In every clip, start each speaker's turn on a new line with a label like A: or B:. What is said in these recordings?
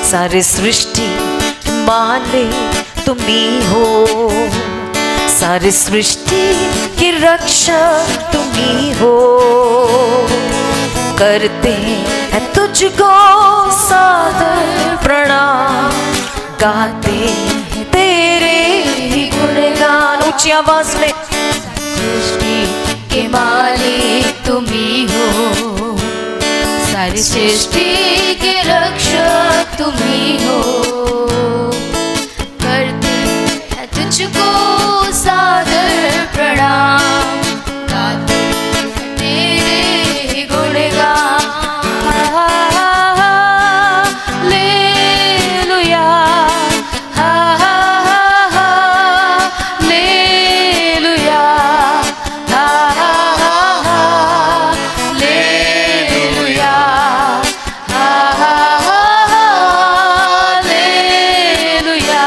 A: सारी सृष्टि मालिक तुम ही हो, सारी सृष्टि की रक्षक तुम ही हो। करते हैं तुझको सादर प्रणाम, गाते हैं तेरे ही गुणगान। ऊंची आवाज में
B: सृष्टि के मालिक तुम ही हो, सारी सृष्टि के रक्षक तुम ही हो। करते हैं तुझको सादर प्रणाम, गाते हैं तेरे ही गुणगान। Hallelujah, hallelujah, hallelujah, hallelujah, hallelujah,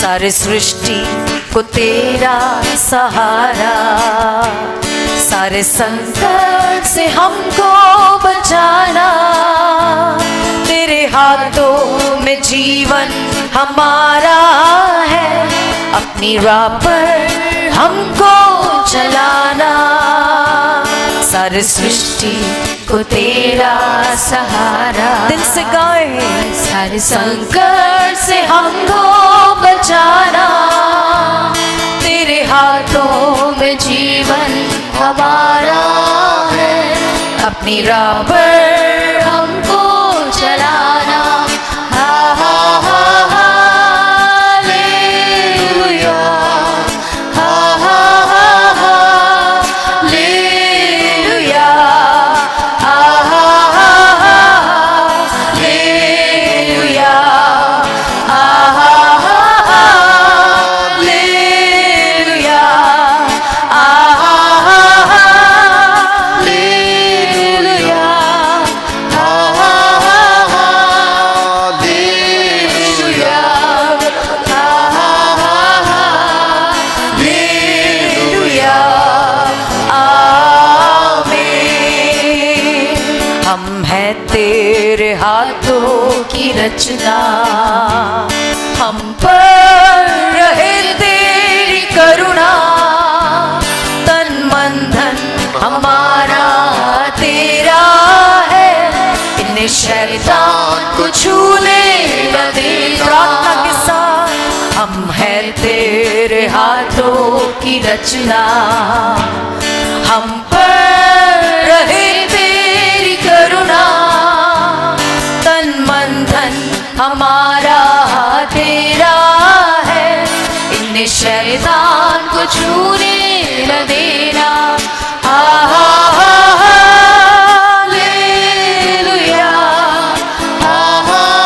A: सारे सृष्टि को तेरा सहारा, सारे संकट से हमको बचाना। तेरे हाथों में जीवन हमारा है, अपनी राह पर हमको चलाना। सारे सृष्टि को तेरा सहारा, दिल से गाए, सारे संकट से हमको बचाना। तेरे हाथों में जीवन हमारा है, अपनी राह पर हमको चलाना। Hallelujah, hallelujah, hallelujah, hallelujah, hallelujah, hallelujah, आमीन। हम हैं तेरे हाथों की रचना, हम पर रहे तेरी करुणा। तन मन धन हमारा तेरा है, इन्हें शैतान को छूने न दे। प्रार्थना के साथ हम हैं तेरे हाथों की रचना, हम पर रहे तेरी करुणा। तन मन धन हमारा तेरा है, इन्हें शैतान को छूने न देना। Hallelujah, hallelujah,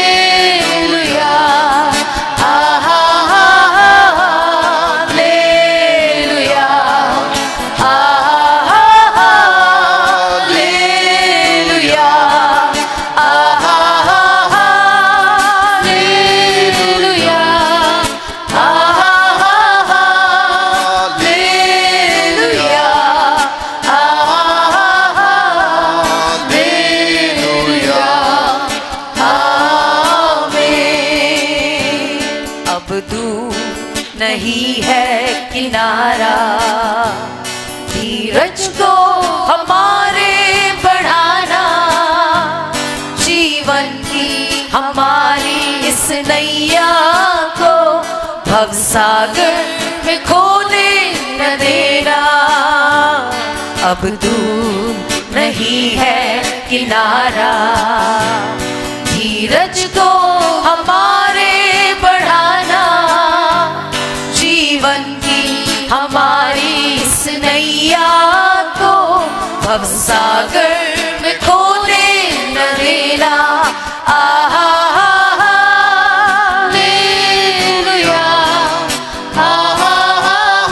A: hallelujah, hallelujah, hallelujah, hallelujah, आमीन। अब दूर नहीं है किनारा, धीरज को हमारे बढ़ाना। जीवन की हमारी इस नैया को भवसागर में खोने न देना। अब दूर नहीं है किनारा, धीरज को हमारे बढ़ाना। जीवन की हमारी इस नैया को भवसागर में खोने न देना। हालेलुया, हालेलुया,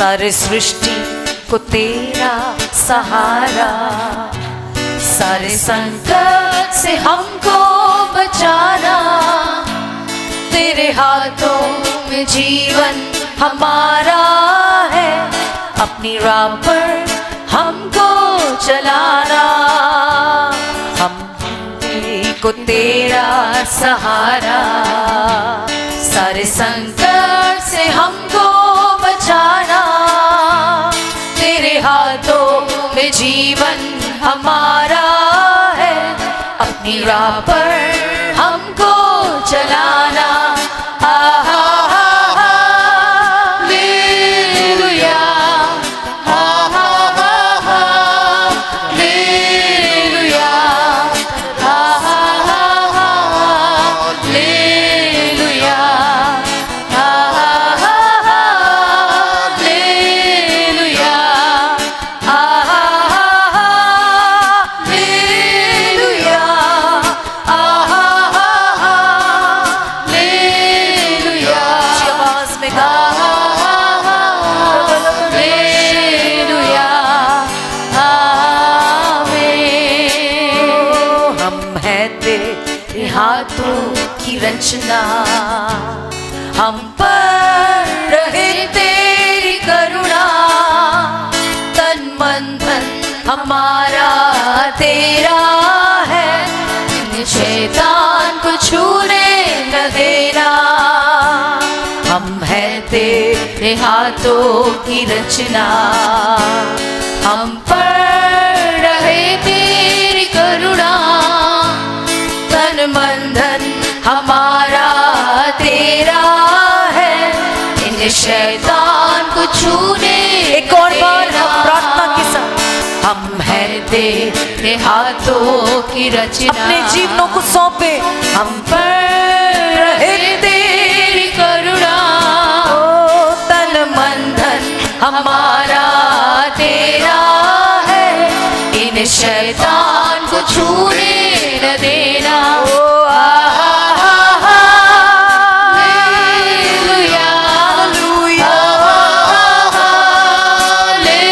A: सारे सृष्टि को तेरा सहारा, सारे संकट से हमको बचाना, तेरे हाथों में जीवन हमारा है, अपनी राह पर हमको चलाना। हम को तेरा सहारा, सारे संकट से हमको बचाना, तेरे हाथों में जीवन हमारा है, अपनी राह पर हमको चलाना। आहा हालेलुया, आहा हालेलुया, आहा हालेलुया, आहा हालेलुया, आहा हालेलुया, आहा हालेलुया। आवाज में गा, हालेलुया, आमीन। हम हैं तेरे हाथों की रचना, हम पर रहे तेरी करुणा, तन मन धन हमारा तेरा है, शैतान को छूने न देना। हम हैं तेरे हाथों की रचना, हम पर रहे तेरी करुणा, तन मन धन हमारा तेरा है, इन शैतान को छूने। एक और बार हम प्रार्थना के साथ, हम हैं तेरे हाथों की रचना, अपने जीवनों को सौंपे, हम पर रहे तेरी करुणा, ओ तन मन धन हमारा तेरा है, इन शैतान को छूने न देना। ओ आहा हालेलुया, हालेलुया, हालेलुया,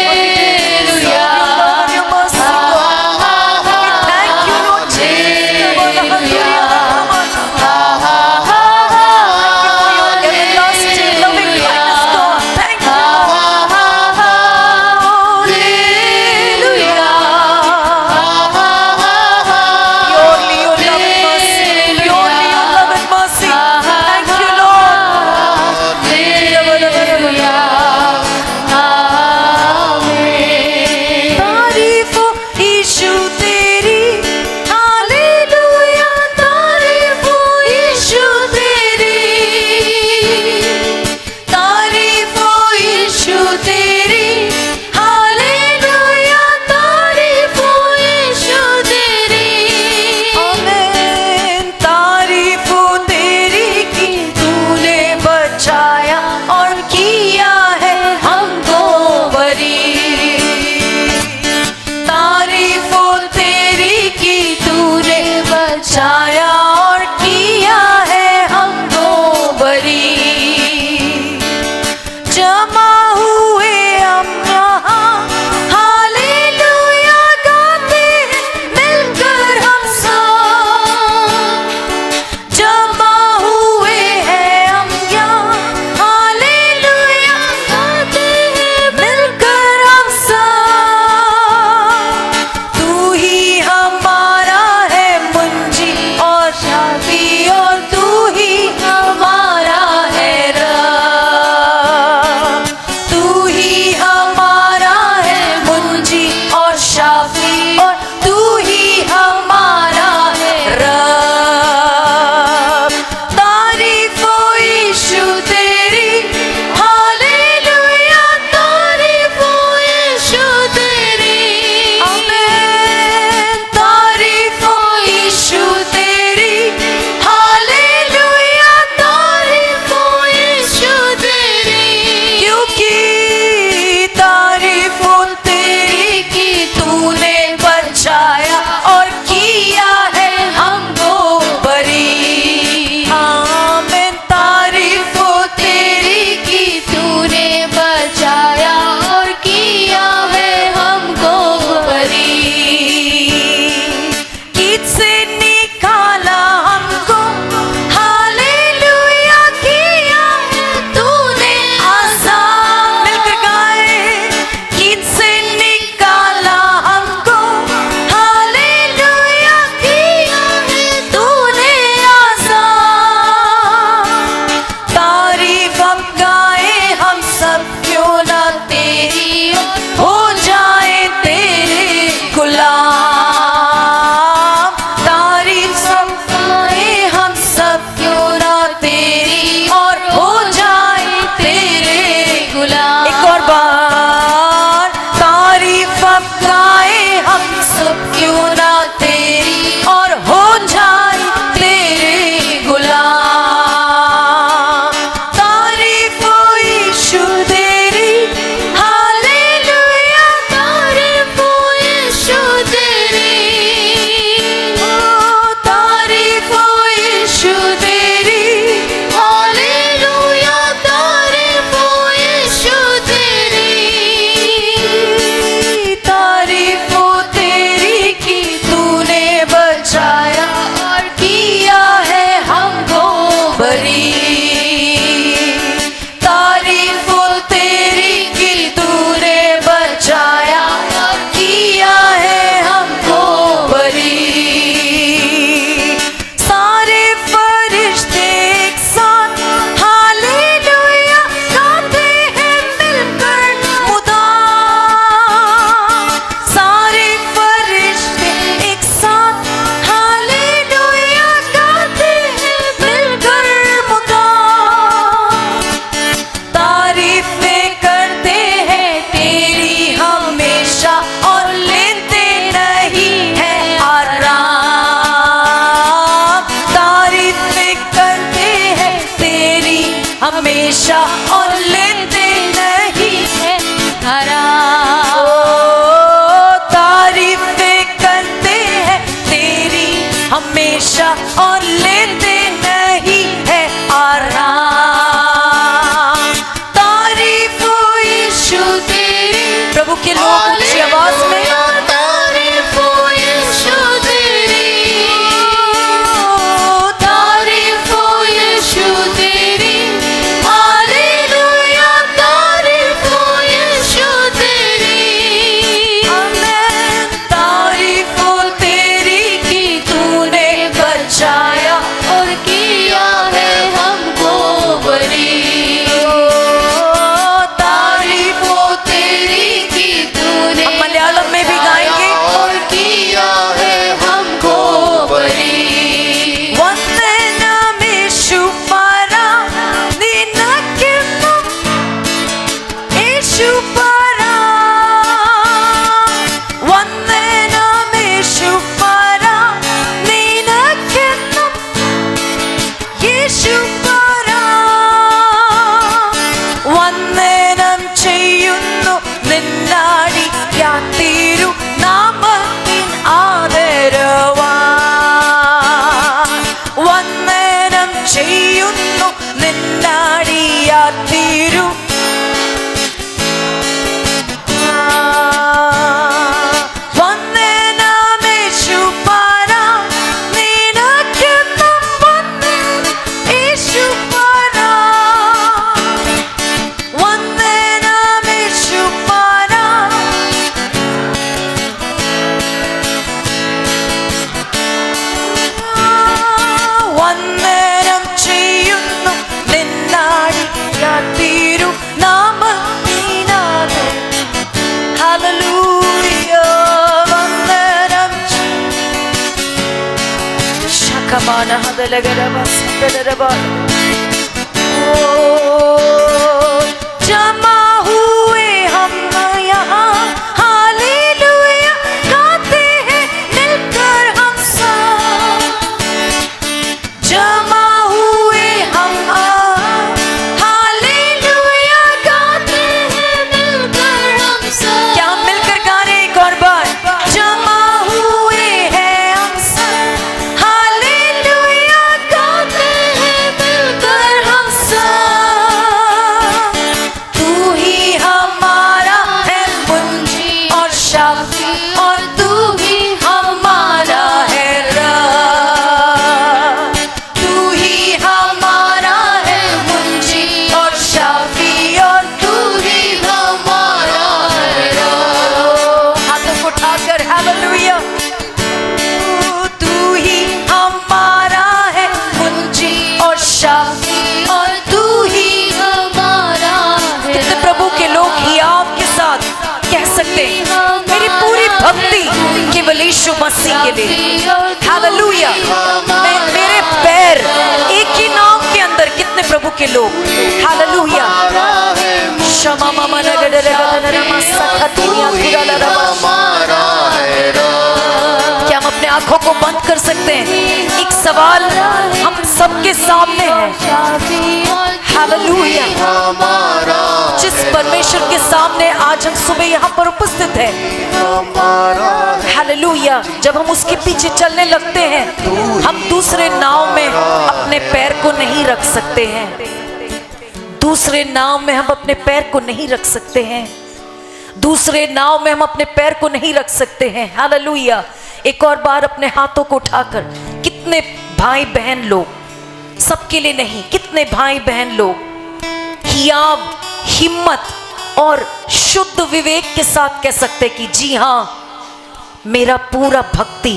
A: हमेशा और लेते नहीं
B: है हरा।
A: तारीफें करते हैं तेरी हमेशा और लेते नहीं है आराम। तारीफ हो यीशु तेरी। प्रभु के लोग ऊंची आवाज में
B: तारीफ हो यीशु तेरी, तारीफ हो यीशु तेरी, हालेलुया तारीफ हो यीशु तेरी।
A: आमेन। तारीफ हो तेरी कि तूने बचाया
B: और किया है हमको बरी।
A: तारीफ हो
B: तेरी की तूने
A: हम मलयालम में भी गाएंगे।
B: और किया है हमको बरी।
A: वंदनम യേശു പരാ നിനക്കെന്നും യേശു പരാ വന്ദനം യേശു പരാ നിനക്കെന്നും യേശു പരാ വന്ദനം ചെയ്യുന്നു നിന്നാടി യാത്തിരു നാമത്തിൻ ആദരവാ വന്ദനം ചെയ്യുന്നു നിന്നാടിയാത്തിരു വന്ദനം യേശു പരാ നിനക്കെന്നും വന്ദനം യേശു പരാ വന്ദനം യേശു പരാ വന്ദനം ചെയ്യുന്നു നിന്നാടി യാത്തിരു നാമത്തിനാതെ ഹല്ലേലൂയ വന്ദനം ശകമാന ഹദലഗരവ സദരവ ओ जमा हुए हम यहाँ हालेलुया गाते हैं मिलकर हम सब। जमा हुए हम हालेलुया गाते हैं
B: मिलकर हम सब।
A: क्या हम मिलकर गा रहे हैं एक और बार? जमा हुए हैं हम सब हालेलुया गाते हैं मिलकर हम सब। तू ही हमारा है मुंजी और शाफी और तू ही हमारा है रब। तू ही हमारा है मुंजी और शाफी और तू ही
B: हमारा है
A: हाथों को उठाकर हालेलुया। तू ही हमारा है मुंजी और शाफी और तू ही
B: हमारा है।
A: कितने प्रभु के लोग ही आपके साथ कह सकते हैं मेरी पूरी भक्ति केवल यीशु मसीह के लिए। हालेलुया। मेरे पैर एक ही नाम के अंदर कितने प्रभु के लोग हालेलुया। क्षमा मामा क्या हम अपने आंखों को बंद कर सकते हैं? एक सवाल हम सबके सामने है। हालेलुया। जिस परमेश्वर के सामने आज हम सुबह यहाँ पर उपस्थित हैं, हालेलुया, जब हम उसके पीछे चलने लगते हैं हम दूसरे नाव में अपने पैर को नहीं रख सकते हैं। दूसरे नाव में हम अपने पैर को नहीं रख सकते हैं। दूसरे नाव में हम अपने पैर को नहीं रख सकते हैं। हालेलुया। एक और बार अपने हाथों को उठाकर कितने भाई बहन लोग, सबके लिए नहीं, कितने भाई बहन लोग हियाव, हिम्मत और शुद्ध विवेक के साथ कह सकते कि जी हाँ, मेरा पूरा भक्ति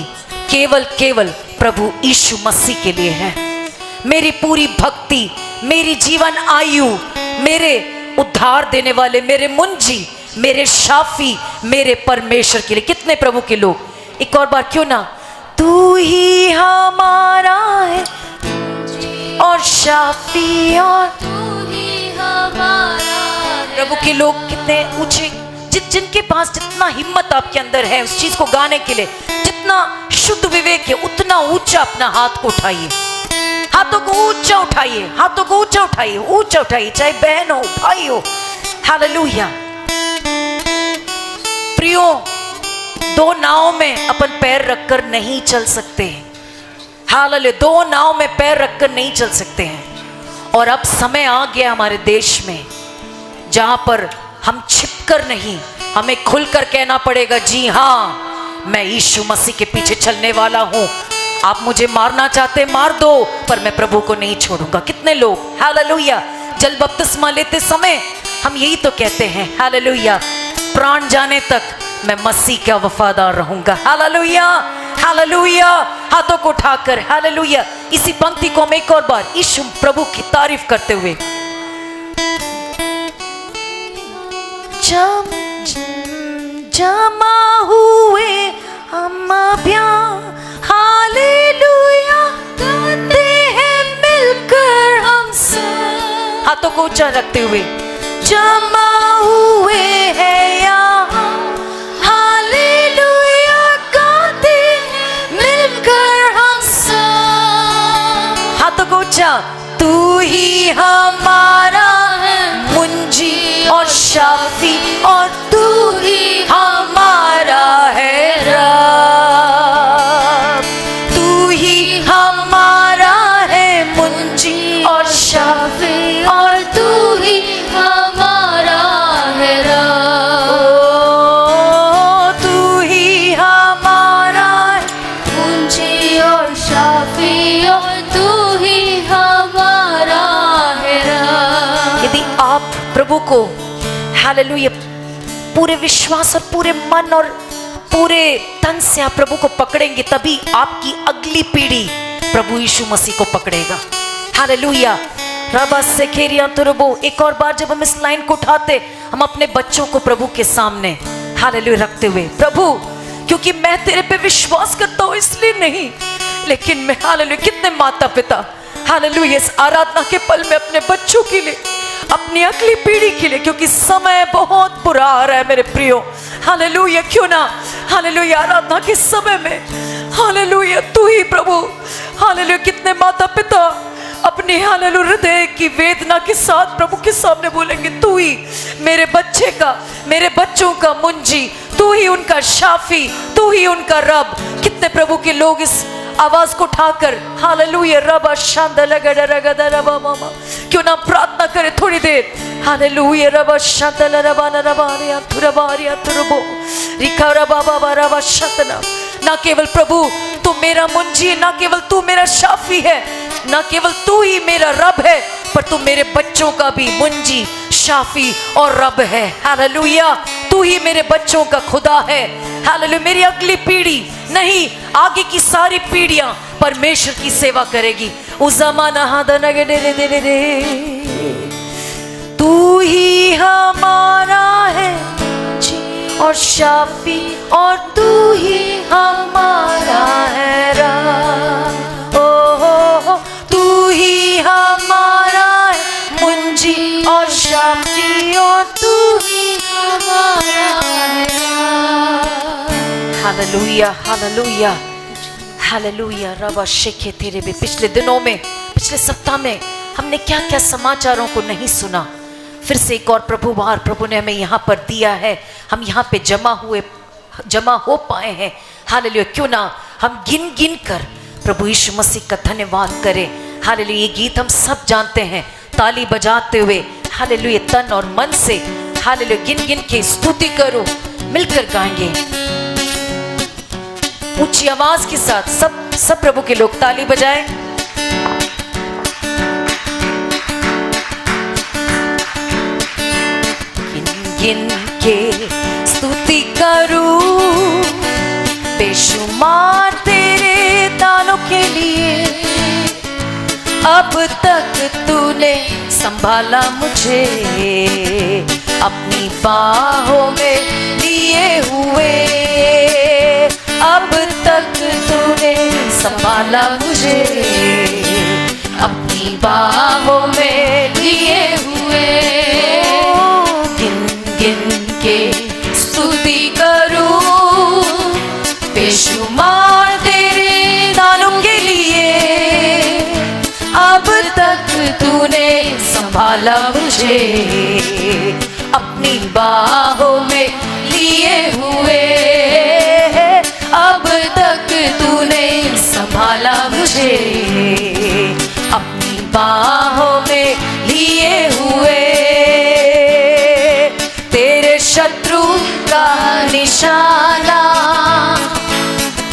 A: केवल केवल प्रभु यीशु मसीह के लिए है। मेरी पूरी भक्ति, मेरी जीवन आयु, मेरे उद्धार देने वाले, मेरे मुंजी, मेरे शाफी, मेरे परमेश्वर के लिए। कितने प्रभु के लोग, एक और बार क्यों ना, तू ही हमारा है और शाफी और
B: तू ही हमारा है।
A: प्रभु के लोग कितने ऊंचे, जिनके पास जितना हिम्मत आपके अंदर है उस चीज को गाने के लिए, जितना शुद्ध विवेक है, उतना ऊंचा अपना हाथ को उठाइए। हाथों को ऊंचा उठाइए, हाथों को ऊंचा उठाइए, ऊंचा उठाइए, चाहे बहन हो भाई हो। हालेलुया। प्रियो, दो नाव में अपन पैर रखकर नहीं चल सकते हैं। हालेलुया, दो नाव में पैर रखकर नहीं चल सकते हैं। और अब समय आ गया हमारे देश में जहां पर हम छिपकर नहीं, हमें खुलकर कहना पड़ेगा, जी हाँ मैं यीशु मसीह के पीछे चलने वाला हूं। आप मुझे मारना चाहते मार दो, पर मैं प्रभु को नहीं छोड़ूंगा। कितने लोग हालेलुया जल बपतिस्मा लेते समय हम यही तो कहते हैं, हालेलुया प्राण जाने तक मैं मसीह का वफादार रहूंगा। Hallelujah, hallelujah. हाथों को उठाकर हालेलुया इसी पंक्ति को हम एक और बार यीशु प्रभु की तारीफ करते हुए, जमा हुए हम अभियान, हालेलुया गाते हैं मिलकर हम सब। हाथों को ऊंचा रखते हुए, जमा हुए हैं यहाँ, हालेलुया गाते हैं मिलकर हम सब। हाथों को ऊंचा, तू ही हमारा मुंजी और शाफी, और तू ही हमारा है रब। तू ही हमारा है मुंजी और शाफी, और तू ही हमारा है रब। तू ही हमारा
B: मुंजी और शाफी, और तू ही हमारा है रब।
A: यदि आप प्रभु को हालेलुया पूरे विश्वास और पूरे मन और पूरे तन से आप प्रभु को पकड़ेंगे, तभी आपकी अगली पीढ़ी प्रभु यीशु मसीह को पकड़ेगा। हालेलुया। रबा से खेरिया तुरबो। एक और बार जब हम इस लाइन को उठाते, हम अपने बच्चों को प्रभु के सामने हालेलुया रखते हुए, प्रभु क्योंकि मैं तेरे पे विश्वास करता हूं इसलिए नहीं, लेकिन मैं हालेलुया कितने माता पिता हालेलुया इस आराधना के पल में अपने बच्चों के लिए, अपनी अगली पीढ़ी के लिए, क्योंकि समय बहुत बुरा आ रहा है मेरे प्रियो। हालेलुया, क्यों ना हालेलुया आराधना के समय में हालेलुया तू ही प्रभु हालेलुया कितने माता पिता अपने हालेलुया हृदय की वेदना के साथ प्रभु के सामने बोलेंगे, तू ही मेरे बच्चे का, मेरे बच्चों का मुंजी, तू ही उनका शाफी, तू ही उनका रब। कितने प्रभु के लोग इस आवाज को उठाकर हालेलुया रबा शांत लगड़ा रगदा रबा मामा, क्यों ना प्रार्थना करें थोड़ी देर। हालेलुया रबा शांत रबा रबारिया तुरबारिया तुरबो रिका रबा बाबा रबा शतना। ना केवल प्रभु तू मेरा मुंजी है, ना केवल तू मेरा शाफी है, ना केवल तू ही मेरा रब है, पर तू मेरे बच्चों का भी मुंजी, शाफी और रब है। हालेलुया, तू ही मेरे बच्चों का खुदा है। हालेलुया, मेरी अगली पीढ़ी नहीं, आगे की सारी पीढ़ियां परमेश्वर की सेवा करेगी। उस जमाना तू ही हमारा है और शाफी, और तू ही हमारा है रब। ओ तू ही हमारा है मुंजी और शाफी, और तू ही हमारा है रब। Hallelujah, hallelujah, hallelujah. रबा शेखे तेरे भी। पिछले दिनों में, पिछले सप्ताह में हमने क्या क्या समाचारों को नहीं सुना। फिर से एक और प्रभु ने हमें यहाँ पर दिया है। हम यहाँ पे जमा हो पाए हैं। हालेलुया, क्यों ना हम गिन गिन कर प्रभु यीशु मसीह का धन्यवाद करें। हालेलुया, ये गीत हम सब जानते हैं, ताली बजाते हुए हालेलुया तन और मन से हालेलुया गिन गिन के स्तुति करो। मिलकर गाएंगे ऊंची आवाज के साथ, सब प्रभु के लोग ताली बजाएं। गिन के स्तुति करूं बेशुमार तेरे दानों के लिए। अब तक तूने संभाला मुझे अपनी बाहों में लिए हुए। अब तक तूने संभाला मुझे अपनी बाहों में लिए हुए। गिन गिन के स्तुति करूं बेशुमार तेरे दानों के लिए। संभाला मुझे, अपनी बाहों में लिए हुए, अब तक तूने संभाला मुझे, अपनी बाहों में लिए हुए। तेरे शत्रु का निशाना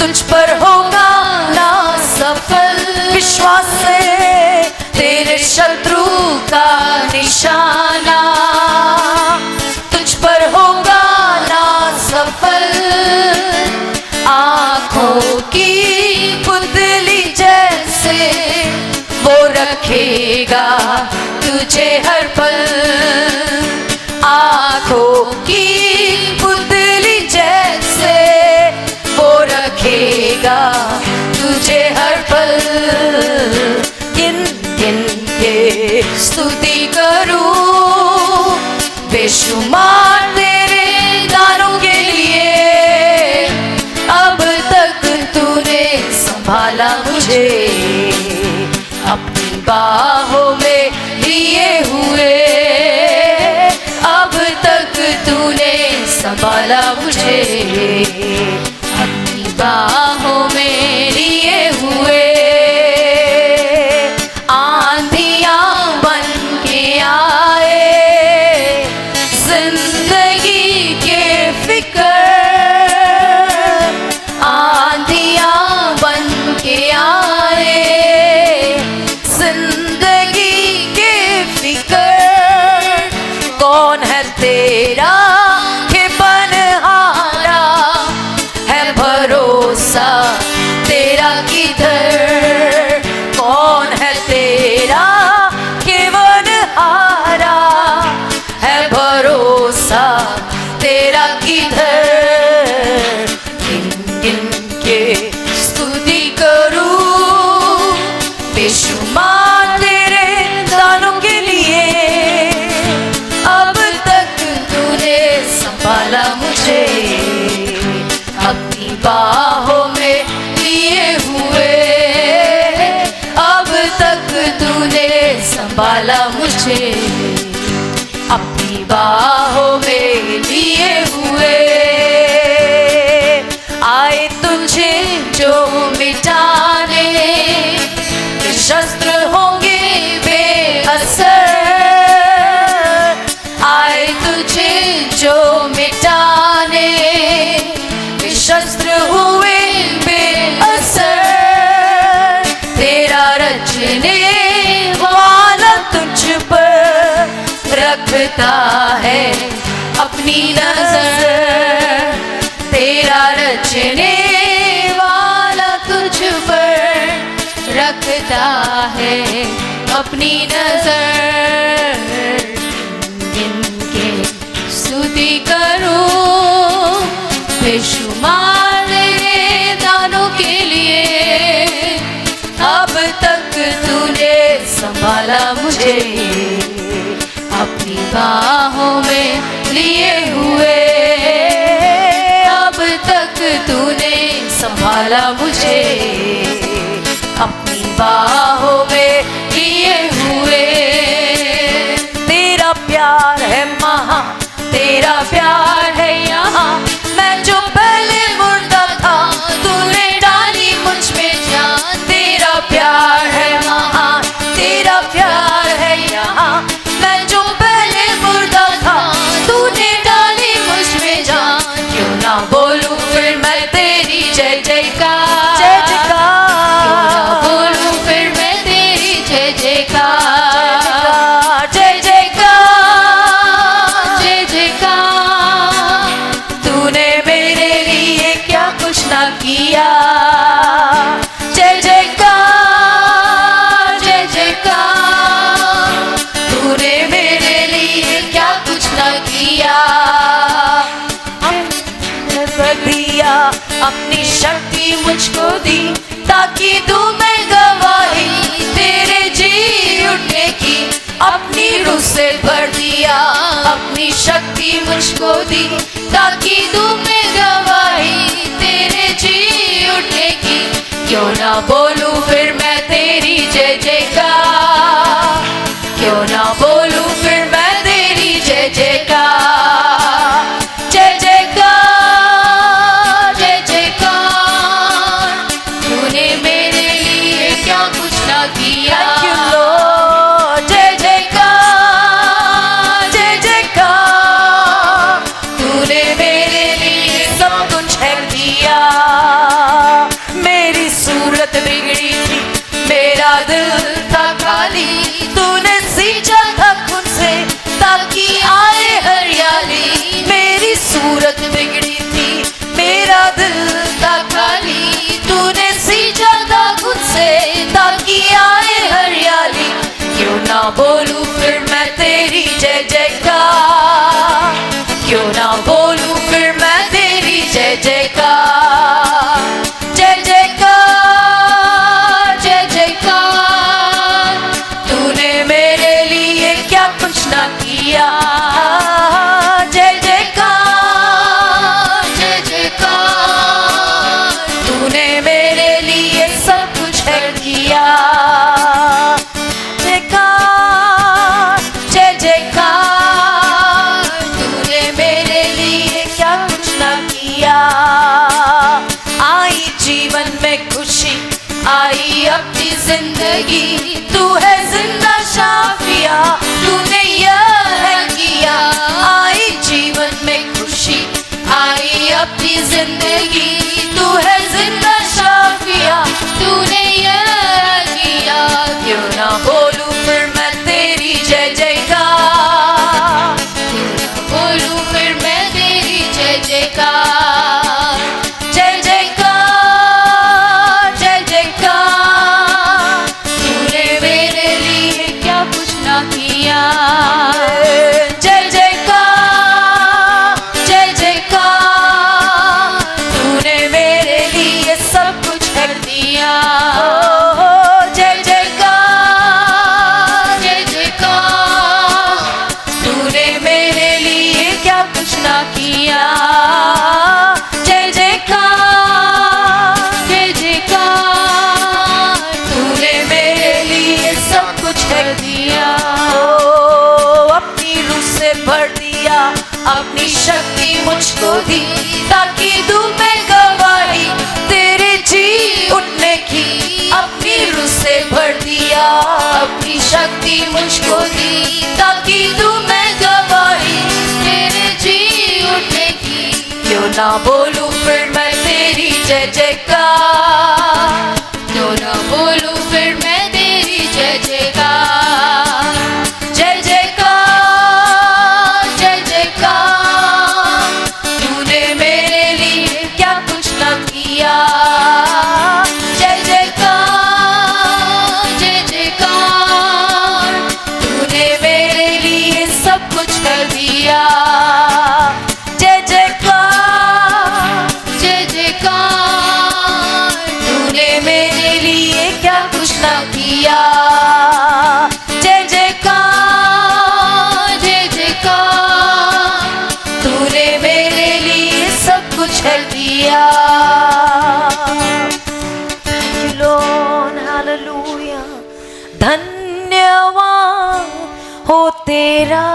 A: तुझ पर होगा ना सफल, विश्वास से तेरे शत्रु का निशाना तुझ पर होगा ना सफल। आँखों की पुतली जैसे वो रखेगा तुझे हर पल, आँखों की पुतली जैसे वो रखेगा तुझे हर पल। गिन गिन के स्तुति करूं बेशुमार तेरे दानों के लिए, अब तक तूने संभाला मुझे, अपनी बाहों में लिए हुए, अब तक तूने संभाला मुझे, अपनी बाहों में लिए हुए। आंधियां बन के आए जिंदगी के फिक्र, आंधियां बन के आए जिंदगी के फिक्र। कौन है तेरा के बनहारा, है भरोसा तेरा किधर, कौन है तेरा के बनहारा, है भरोसा तेरा किधर। गिन गिन के स्तुति करूं बेशुमार तेरे दानों के लिए, अब तक तूने संभाला मुझे, अपनी बाहों में लिए हुए, अब तक तूने संभाला मुझे, अपनी बाहों में लिए हुए। आए तुझे जो मिटाने, शस्त्र होंगे बेअसर, आए तुझे जो मिटाने, शस्त्र हुए बेअसर। तेरा रचने वाला तुझ पर रखता है अपनी नजर, तेरा रचने वाला तुझ पर रखता है अपनी नजर। जिनके स्तुति करूं बेशुमार दानों के लिए, अब तक तूने संभाला मुझे, अपनी बाहों में लिए हुए, अब तक तूने संभाला मुझे, अपनी बाहों में लिए हुए। तेरा प्यार है महा, तेरा प्यार है यहाँ, मैं जो पहले मुर्दा था तूने डाली मुझ में जान। तेरा प्यार है महा, तेरा प्यार है यहाँ, मैं जो पहले मुर्दा था तूने डाली मुझ में जान। क्यों ना बोलूं फिर मैं तेरी जय जयकार, जय जयकार, क्यों ना बोलूं फिर मैं तेरी जय जयकार, जय जयकार, जय जयकार। तूने मेरे लिए क्या कुछ ना किया, जय जयकार, जय जयकार। तूने मेरे लिए क्या कुछ ना किया, दिया अपनी शक्ति मुझको दी, ताकि दूं मैं गवाही तेरे जी उठने की। अपनी रूह से भर दिया, अपनी शक्ति मुझको दी, ताकि दूं मैं गवाही तेरे जी उठने की। क्यों ना बोलूं फिर मैं तेरी जय जयकार, क्यों ना बोलूं बोलूं फिर मैं तेरी जय जयकार, क्यों ना बोलूं फिर मैं तेरी जय जयकार। जय जयकार जय जयकार, तूने मेरे लिए क्या कुछ ना किया। जय जयकार
B: जय जयकार,
A: तूने मेरे लिए सब कुछ है किया। जयकार जय जयकार, तूने मेरे लिए क्या कुछ ना किया। आई जीवन में खुशी, आई अपनी जिंदगी, तू है जिंदा शाफिया, तूने यह किया। आई जीवन में खुशी, आई अपनी जिंदगी, तू है जिंदा शाफिया,
B: तूने यह किया।
A: क्यों ना बोलूं फिर मैं तेरी जय जयकार,
B: बोलूं फिर मैं तेरी जय जयकार।
A: जय जयकार जय जयकार,
B: तूने मेरे लिए क्या कुछ ना किया।
A: जय जयकार जय जयकार, तूने मेरे लिए सब कुछ कर दिया। जय जयकार
B: जय जयकार,
A: तूने मेरे लिए क्या कुछ ना किया। जय जयकार
B: जय जयकार,
A: तूने मेरे लिए सब कुछ कर दिया। अपनी रूह से भर दिया, अपनी शक्ति मुझको दी, ताकि दूं मैं गवाही तेरे जी उठने की। अपनी रूह से भर दिया, अपनी शक्ति मुझको दी, ताकि दूं मैं गवाही
B: तेरे जी उठने की।
A: क्यों ना बोलूं फिर मैं तेरी जय जयकार,
B: क्यों ना बोलूं फिर मैं तेरी जय जयकार।
A: जय जयकार जय जयकार, तूने मेरे लिए क्या कुछ ना किया। जय जयकार
B: जय जयकार,
A: तूने मेरे लिए सब कुछ कर दिया। जय जयकार
B: जय जयकार,
A: तूने मेरे लिए क्या कुछ ना किया। जय जयकार
B: जय जयकार,
A: तूने मेरे लिए सब कुछ कर दिया। Thank you, Lord, hallelujah. धन्यवाद हो तेरा,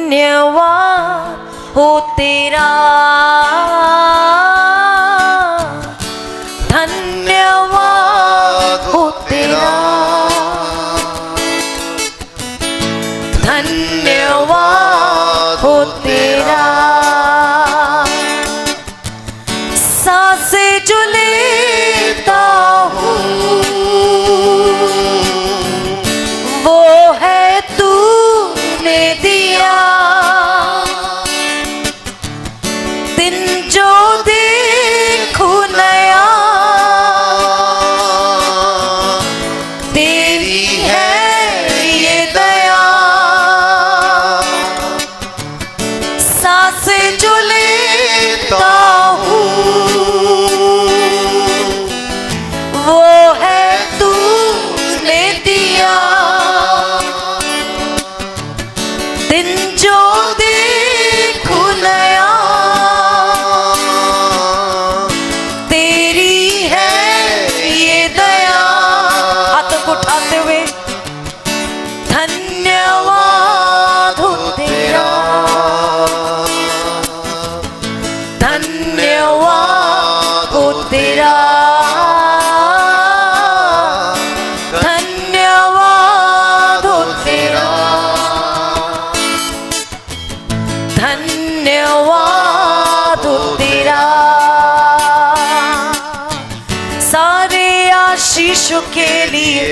A: धन्यवाद हो तेरा, धन्यवाद हो तेरा, धन्यवाद हो तेरा। सांसें जो लेता हूँ, वो है तूने दिया। दिन जो देखूं नया, तेरी है ये दया। सांसें जो लेता हूँ, वो है तूने दिया। दिन जो देखूं नया, तेरी है ये दया। हाथों को उठाते हुए धन्यवाद हो तेरा, धन्यवाद हो तेरा, धन्यवाद हो तेरा, धन्यवाद हो तेरा। सारे आशीषों के लिए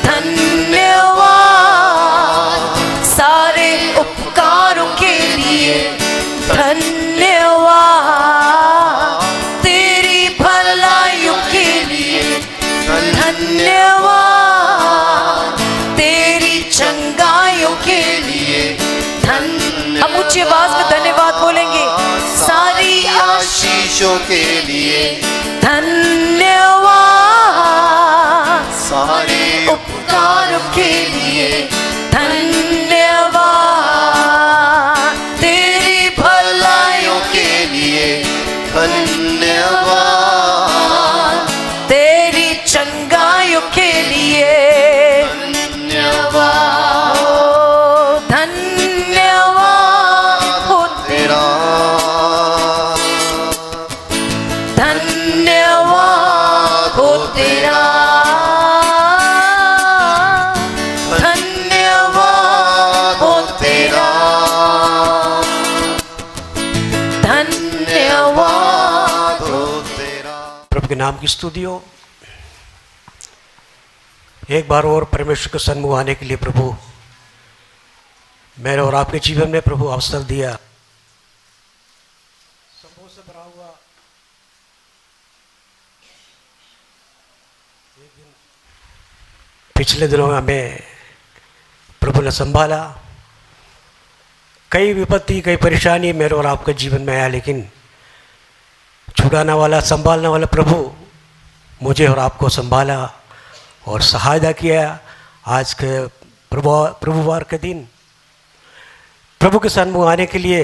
A: धन्यवाद, सारे उपकारों के लिए धन्यवाद, तेरी भलाइयों के लिए धन्यवाद। धन्यवाद तेरी चंगाइयों के लिए धन्यवाद। हम ऊंची आवाज में धन्यवाद बोलेंगे। सारी
C: आशीषों के लिए
A: धन्यवाद,
C: सारे
A: उपकारों के लिए धन्यवाद, तेरी भलाइयों
C: के लिए धन्यवाद,
A: तेरी चंगाइयों के लिए
C: धन्यवाद।
A: ओ धन्यवाद हो
C: तेरा
A: धन्यवाद हो तेरा, धन्यवाद हो तेरा, धन्यवाद
C: हो तेरा।
D: प्रभु के नाम की स्तुति हो। एक बार और परमेश्वर के सन्मुख आने के लिए प्रभु मेरे और आपके जीवन में प्रभु अवसर दिया। संभोग से भरा हुआ एक दिन पिछले दिनों में हमें प्रभु ने संभाला। कई विपत्ति कई परेशानी मेरे और आपके जीवन में आया, लेकिन छुड़ाने वाला संभालने वाला प्रभु मुझे और आपको संभाला और सहायता किया। आज के प्रभुवार के दिन प्रभु के सन्मुख आने के लिए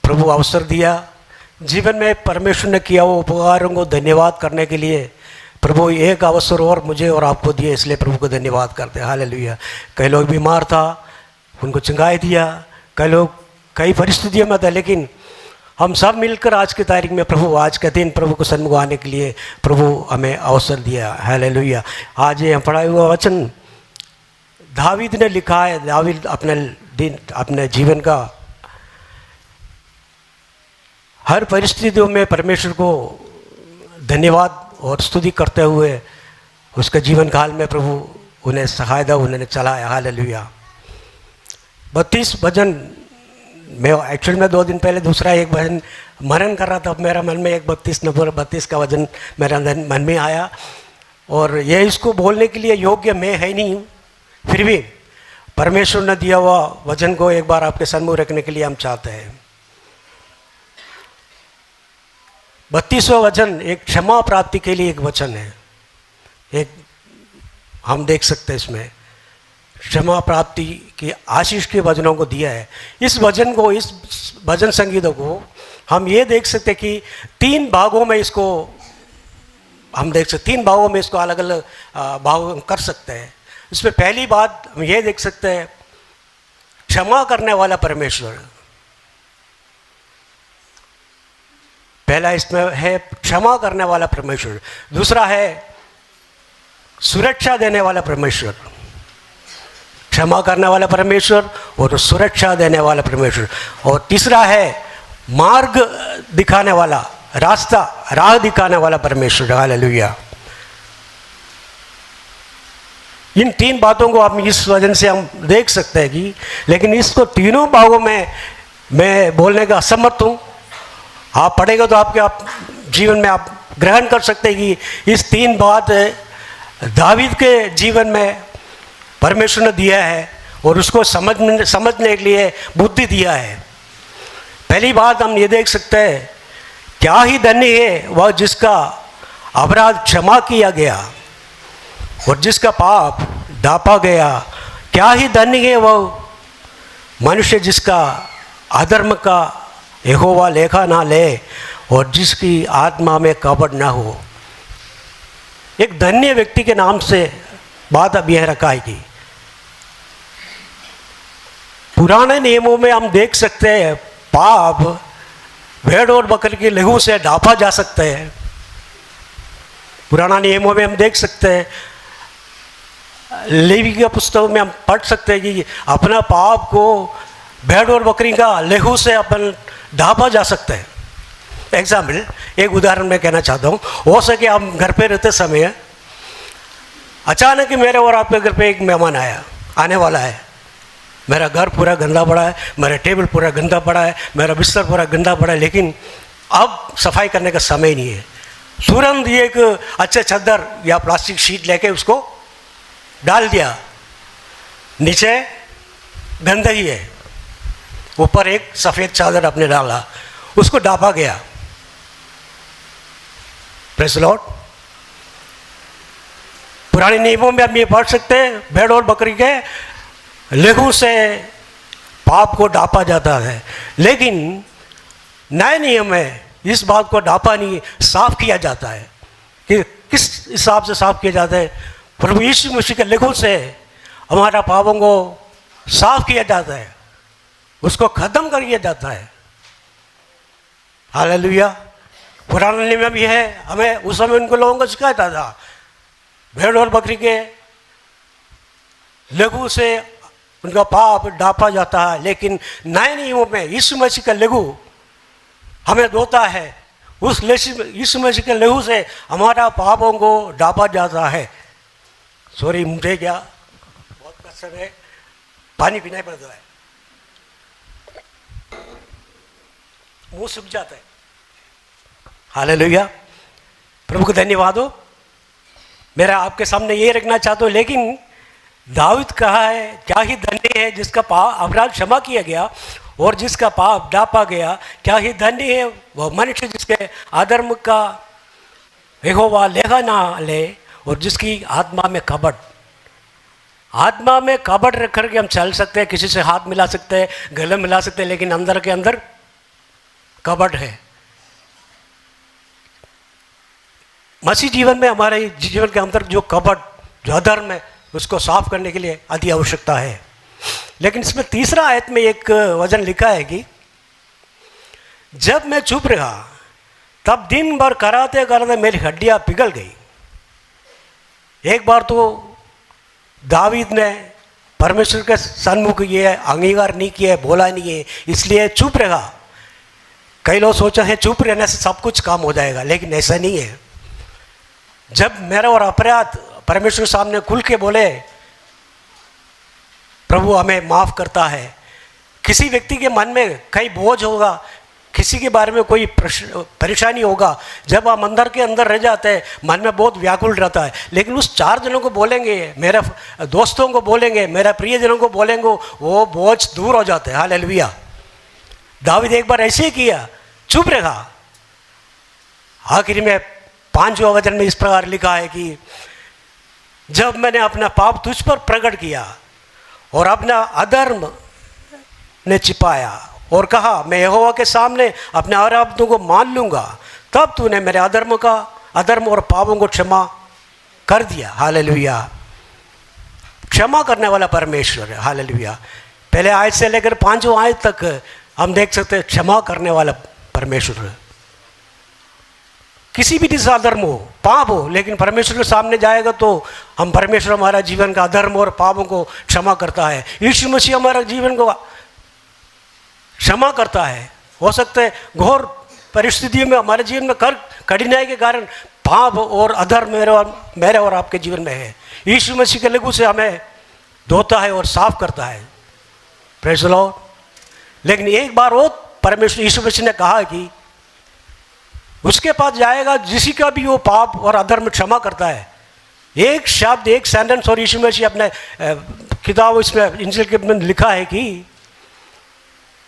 D: प्रभु अवसर दिया। जीवन में परमेश्वर ने किया वो उपकारों को धन्यवाद करने के लिए प्रभु एक अवसर और मुझे और आपको दिए, इसलिए प्रभु को धन्यवाद करते हैं। हालेलुया। कई लोग बीमार था, उनको चंगाई दिया, कई लोग कई परिस्थितियों में था, लेकिन हम सब मिलकर आज की तारीख में प्रभु आज के दिन प्रभु को सन्मुख आने के लिए प्रभु हमें अवसर दिया। हालेलुया। आज ये हम पढ़ाया हुआ वचन दावीद ने लिखा है। दावीद अपने जीवन का हर परिस्थितियों में परमेश्वर को धन्यवाद और स्तुति करते हुए उसके जीवन काल में प्रभु उन्हें सहायता उन्होंने चलाया। हालेलुया। 32 भजन मैं एक्चुअल में 2 दिन पहले दूसरा एक भजन मनन कर रहा था। मेरा मन में एक 32 नंबर 32 का वचन मेरा मन में आया और यह इसको बोलने के लिए योग्य मैं है नहीं हूँ, फिर भी परमेश्वर ने दिया हुआ वचन को एक बार आपके सन्मुख रखने के लिए हम चाहते हैं। 32वां वचन एक क्षमा प्राप्ति के लिए एक वचन है। एक हम देख सकते हैं इसमें क्षमा प्राप्ति की आशीष के वचनों को दिया है। इस वचन को, इस भजन संगीतों को हम ये देख सकते हैं कि 3 भागों में इसको हम देख सकते, 3 भागों में इसको अलग अलग भाग कर सकते हैं। इसमें पहली बात हम ये देख सकते हैं क्षमा करने वाला परमेश्वर। पहला इसमें है क्षमा करने वाला परमेश्वर। दूसरा है सुरक्षा देने वाला परमेश्वर। क्षमा करने वाला परमेश्वर और सुरक्षा देने वाला परमेश्वर। और तीसरा है मार्ग दिखाने वाला, राह दिखाने वाला परमेश्वर। हालेलुया। इन 3 बातों को हम इस वजन से हम देख सकते हैं कि, लेकिन इसको तीनों भागों में मैं बोलने का असमर्थ हूँ। आप पढ़ेगा तो आपके जीवन में आप ग्रहण कर सकते हैं कि इस 3 बात दावीद के जीवन में परमेश्वर ने दिया है और उसको समझने के लिए बुद्धि दिया है। पहली बात हम ये देख सकते हैं, क्या ही धन्य है वह जिसका अपराध क्षमा किया गया और जिसका पाप ढांपा गया। क्या ही धन्य है वह मनुष्य जिसका अधर्म का यहोवा लेखा ना ले और जिसकी आत्मा में कपट ना हो। एक धन्य व्यक्ति के नाम से बात अब यह रखा है कि पुराने नियमों में हम देख सकते हैं पाप भेड़ और बकरी के लहू से ढांपा जा सकता है। पुराना नियमों में हम देख सकते हैं, लेवी के पुस्तकों में हम पढ़ सकते हैं कि अपना पाप को भेड़ और बकरी का लहू से अपन ढांपा जा सकता है। एग्जाम्पल, एक उदाहरण मैं कहना चाहता हूँ। हो सके हम घर पे रहते समय अचानक ही मेरे और आपके घर पे एक मेहमान आने वाला है। मेरा घर पूरा गंदा पड़ा है, मेरा टेबल पूरा गंदा पड़ा है, मेरा बिस्तर पूरा गंदा पड़ा है, लेकिन अब सफाई करने का समय नहीं है। तुरंत एक अच्छे चादर या प्लास्टिक शीट लेके उसको डाल दिया। नीचे गंदगी है, ऊपर एक सफ़ेद चादर अपने डाला, उसको ढापा गया। Praise the Lord. पुराने नियमों में आप ये पढ़ सकते हैं, भेड़ और बकरी के लेहू से पाप को ढापा जाता है। लेकिन नए नियम में इस बात को ढापा नहीं, साफ किया जाता है। कि किस हिसाब से साफ किया जाता है? प्रभु यीशु मसीह के लेहू से हमारा पापों को साफ किया जाता है, उसको खत्म कर दिया जाता है। हालेलुया। पुराने नियम में भी है, हमें उस समय उनको लोगों को सिखाया था, भेड़ और बकरी के लघु से उनका पाप ढापा जाता है। लेकिन नए नियमों में यीशु मसीह का लघु हमें धोता है, उस यीशु मसीह के लहू से हमारा पापों को ढापा जाता है। सॉरी, मुझे क्या बहुत कष्ट है, पानी पीना ही पड़ता है, मुंह सूख जाता है। हालेलुया। प्रभु को धन्यवाद हो। मेरा आपके सामने ये रखना चाहता हूँ, लेकिन दाऊद कहा है, क्या ही धन्य है जिसका पाप अपराध क्षमा किया गया और जिसका पाप ढापा गया। क्या ही धन्य है वह मनुष्य जिसके अधर्म का यहोवा लेखा ना ले और जिसकी आत्मा में कपट रख करके हम चल सकते हैं, किसी से हाथ मिला सकते हैं, गले मिला सकते हैं, लेकिन अंदर के अंदर कपट है। मसीह जीवन में, हमारे जीवन के अंदर जो कपट, जो अधर्म है, उसको साफ करने के लिए अति आवश्यकता है। लेकिन इसमें तीसरा आयत में एक वचन लिखा है कि जब मैं चुप रहा तब दिन भर कराते कराते मेरी हड्डियां पिघल गई। एक बार तो दावीद ने परमेश्वर के सन्मुख ये अंगीकार नहीं किया, बोला नहीं है, इसलिए चुप रहा। कई लोग सोचा है चुप रहने से सब कुछ काम हो जाएगा, लेकिन ऐसा नहीं है। जब मेरा और अपराध परमेश्वर के सामने खुल के बोले, प्रभु हमें माफ़ करता है। किसी व्यक्ति के मन में कई बोझ होगा, किसी के बारे में कोई परेशानी होगा, जब हम अंदर के अंदर रह जाते हैं, मन में बहुत व्याकुल रहता है। लेकिन उस 4 जनों को बोलेंगे, मेरे दोस्तों को बोलेंगे, मेरे प्रियजनों को बोलेंगे, वो बोझ दूर हो जाते हैं। हालेलुया। दाऊद एक बार ऐसे ही किया, चुप रहा। आखिर में 5वें वचन में इस प्रकार लिखा है कि जब मैंने अपना पाप तुझ पर प्रकट किया और अपना अधर्म ने छिपाया और कहा मैं यहोवा के सामने अपने अपराधों को मान लूँगा, तब तूने मेरे अधर्म और पापों को क्षमा कर दिया। हालेलुया। क्षमा करने वाला परमेश्वर है। हालेलुया। पहले आयत से लेकर 5वें आयत तक हम देख सकते हैं क्षमा करने वाला परमेश्वर। किसी भी दिशा अधर्म हो, पाप हो, लेकिन परमेश्वर के सामने जाएगा तो हम परमेश्वर हमारा जीवन का अधर्म और पापों को क्षमा करता है। यीशु मसीह हमारा जीवन को क्षमा करता है। हो सकता है घोर परिस्थितियों में हमारे जीवन में कठिनाई के कारण पाप और अधर्म मेरे और आपके जीवन में है। यीशु मसीह के लहू से हमें धोता है और साफ करता है। Praise the Lord. लेकिन एक बार वो परमेश्वर यीशु मसीह ने कहा कि उसके पास जाएगा जिसी का भी वो पाप और अधर्म क्षमा करता है। एक शब्द, एक सेंटेंस और यीशु मसीह अपने किताब इसमें इंजील के में लिखा है कि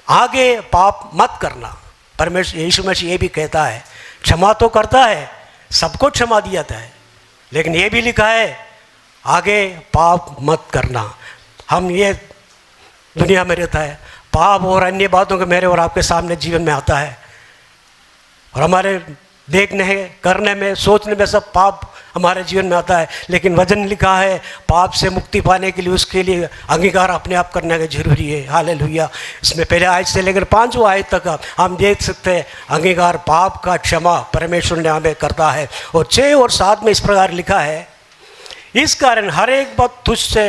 D: आगे पाप मत करना। परमेश्वर यीशु मसीह ये भी कहता है, क्षमा तो करता है, सबको क्षमा दिया जाता है, लेकिन ये भी लिखा है आगे पाप मत करना। हम ये दुनिया में रहता है, पाप और अन्य बातों के मेरे और आपके सामने जीवन में आता है और हमारे देखने, करने में, सोचने में सब पाप हमारे जीवन में आता है। लेकिन वचन लिखा है पाप से मुक्ति पाने के लिए उसके लिए अंगीकार अपने आप करने का जरूरी है। हालेलुया। इसमें पहले आयत से लेकर 5वें आयत तक हम देख सकते हैं अंगीकार पाप का क्षमा परमेश्वर ने हमें करता है। और 6 और 7 में इस प्रकार लिखा है, इस कारण हर एक बात तुझसे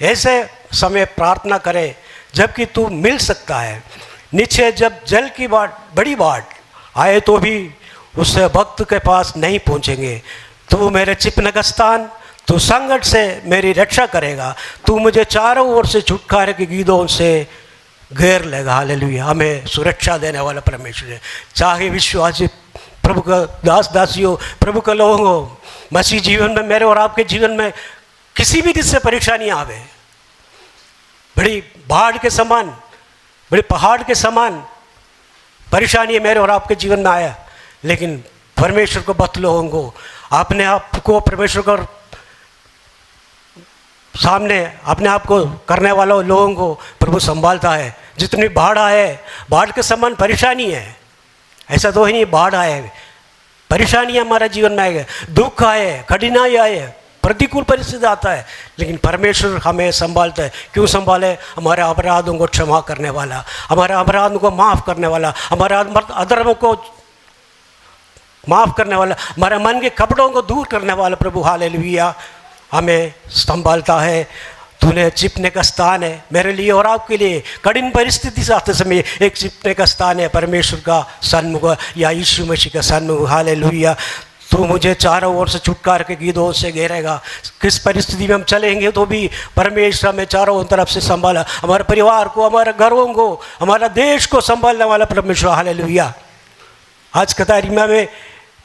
D: ऐसे समय प्रार्थना करे जबकि तू मिल सकता है। नीचे जब जल की बड़ी बाढ़ आए तो भी उससे भक्त के पास नहीं पहुंचेंगे। तू मेरे छिपने का स्थान, तू संकट से मेरी रक्षा करेगा, तू मुझे चारों ओर से छुटकारे के गीतों से घेर लेगा। हालेलुया। हमें सुरक्षा देने वाला परमेश्वर है। चाहे विश्वासी प्रभु का दास दासियों, प्रभु का लोगों, मसीह जीवन में, मेरे और आपके जीवन में किसी भी जिससे परेशानी आवे, बड़ी बाढ़ के समान, बड़े पहाड़ के समान परेशानी मेरे और आपके जीवन में आया, लेकिन परमेश्वर को बत लोगों को, अपने आप को परमेश्वर को सामने अपने आप को करने वालों लोगों को प्रभु संभालता है। जितनी बाढ़ आए, बाढ़ के समान परेशानी है, ऐसा तो ही नहीं, बाढ़ आए, परेशानी हमारा जीवन में आएगा, दुख आए, कठिनाई आए, प्रतिकूल परिस्थिति आता है, लेकिन परमेश्वर हमें संभालता है। क्यों संभाले? हमारे अपराधों को क्षमा करने वाला, हमारे अपराधों को माफ़ करने वाला, हमारे अधर्मों को माफ़ करने वाला, हमारे मन के कपड़ों को दूर करने वाला प्रभु हालेलुया हमें संभालता है। तूने छिपने का स्थान है मेरे लिए और आपके लिए, कठिन परिस्थिति से आते समय एक छिपने का स्थान है परमेश्वर का सन्मुख या यीशु मसीह का सन्मुख हालेलुया। तू मुझे चारों ओर से छुटकार के गीतों से घेरेगा। किस परिस्थिति में हम चलेंगे तो भी परमेश्वर हमें चारों तरफ से संभाला, हमारे परिवार को, हमारे घरों को, हमारा देश को संभालने वाला परमेश्वर हालेलुया। आज कतारिमा में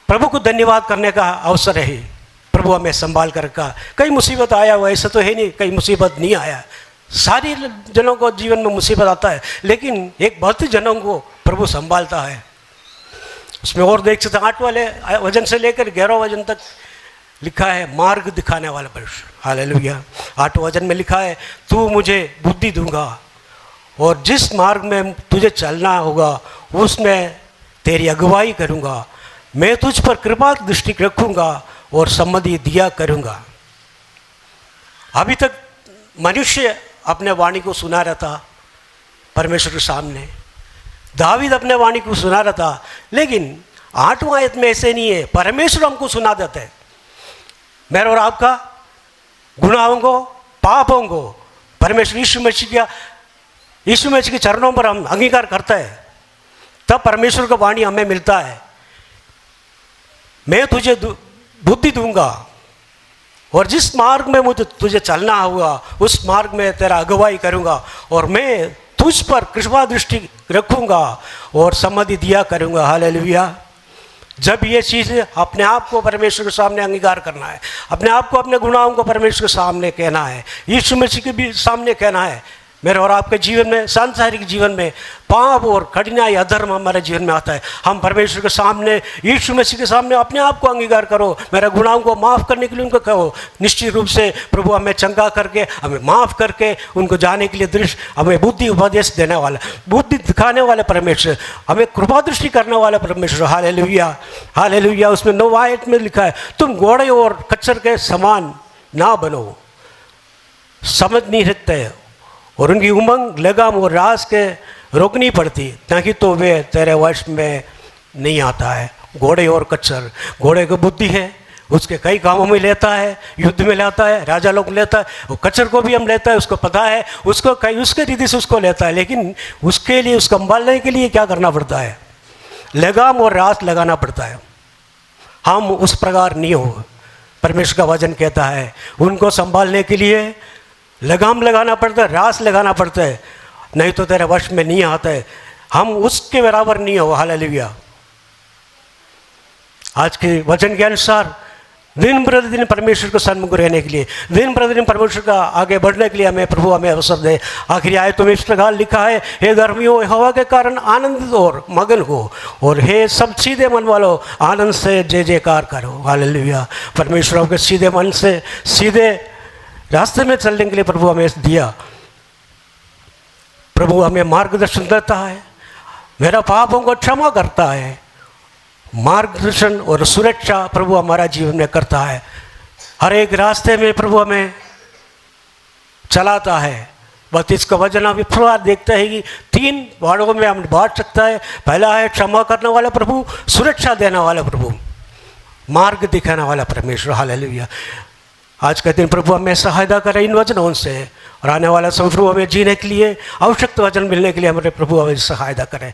D: प्रभु को धन्यवाद करने का अवसर है। प्रभु हमें संभाल कर रखा। कई मुसीबत आया हुआ, ऐसा तो है नहीं कई मुसीबत नहीं आया, सारी जनों को जीवन में मुसीबत आता है, लेकिन एक बहुत जनों को प्रभु संभालता है। उसमें और देख सकते 8 वाले वजन से लेकर 11 वजन तक लिखा है मार्ग दिखाने वाला परमेश्वर हालेलुया। 8 वजन में लिखा है तू मुझे बुद्धि दूंगा और जिस मार्ग में तुझे चलना होगा उसमें तेरी अगुवाई करूंगा, मैं तुझ पर कृपा दृष्टि रखूंगा और सम्मति दिया करूंगा। अभी तक मनुष्य अपने वाणी को सुना रहा था परमेश्वर के सामने, दावीद अपने वाणी को सुना रहा था, लेकिन 8वां आयत में ऐसे नहीं है, परमेश्वर हमको सुना देते हैं। मेरे और आपका गुनाहों को, पापों को परमेश्वर यीशु मसीह के चरणों पर हम अंगीकार करते हैं, तब परमेश्वर का वाणी हमें मिलता है। मैं तुझे बुद्धि दूंगा और जिस मार्ग में मुझे तुझे चलना होगा उस मार्ग में तेरा अगुवाई करूंगा और मैं तुझ पर कृपा दृष्टि रखूंगा और सम्मति दिया करूंगा हालेलुया। जब ये चीज़ अपने आप को परमेश्वर के सामने अंगीकार करना है, अपने आप को, अपने गुनाहों को परमेश्वर के सामने कहना है, यीशु मसीह के भी सामने कहना है। मेरे और आपके जीवन में, सांसारिक जीवन में पाप और कठिनाई, अधर्म हमारे जीवन में आता है, हम परमेश्वर के सामने, यीशु मसीह के सामने अपने आप को अंगीकार करो, मेरे गुनाहों को माफ़ करने के लिए उनको कहो। निश्चित रूप से प्रभु हमें चंगा करके, हमें माफ़ करके, उनको जाने के लिए दृष्टि, हमें बुद्धि उपदेश देने वाला, बुद्धि दिखाने वाले परमेश्वर, हमें कृपा दृष्टि करने वाला परमेश्वर हालेलुया हालेलुया। उसमें 9 आयत में लिखा है तुम घोड़े और खच्चर के समान ना बनो, समझ नहीं रखते और उनकी उमंग, लगाम और रास के रोकनी पड़ती, ताकि तो वे तेरे वश में नहीं आता है। घोड़े और कच्चर, घोड़े की बुद्धि है, उसके कई कामों में लेता है, युद्ध में लेता है, राजा लोग लेता है, वो कच्चर को भी हम लेता है, उसको पता है, उसको कई उसके रीति से उसको लेता है, लेकिन उसके लिए, उसको संभालने के लिए क्या करना पड़ता है? लगाम और रास लगाना पड़ता है। हम उस प्रकार नहीं हो, परमेश्वर का वचन कहता है उनको संभालने के लिए लगाम लगाना पड़ता है, रास लगाना पड़ता है, नहीं तो तेरे वश में नहीं आता है। हम उसके बराबर नहीं हो हालेलुया। आज के वचन के अनुसार दिन प्रतिदिन परमेश्वर को सन्मुख रहने के लिए, दिन प्रतिदिन परमेश्वर का आगे बढ़ने के लिए हमें प्रभु हमें अवसर दे। आखिरी आयत में इस प्रकार लिखा है हे धर्मियों, यहोवा के कारण आनंदित और मगन हो और हे सब सीधे मन वालों आनंद से जय जयकार करो हालेलुया। परमेश्वर के सीधे मन से, सीधे रास्ते में चलने के लिए प्रभु हमें दिया। प्रभु हमें मार्गदर्शन देता है, मेरा पापों को क्षमा करता है, मार्गदर्शन और सुरक्षा प्रभु हमारा जीवन में करता है। हर एक रास्ते में प्रभु हमें चलाता है। बस इसका वजन अभी थोड़ा देखते हैं कि 3 भागों में हम बांट सकता है। पहला है क्षमा करने वाला प्रभु, सुरक्षा देने वाला प्रभु, मार्ग दिखाने वाला परमेश्वर हालेलुया। आज के दिन प्रभु हमें सहायता करें इन वचनों से, और आने वाला समय हमें जीने के लिए आवश्यक वचन मिलने के लिए हमारे प्रभु हमें सहायता करें।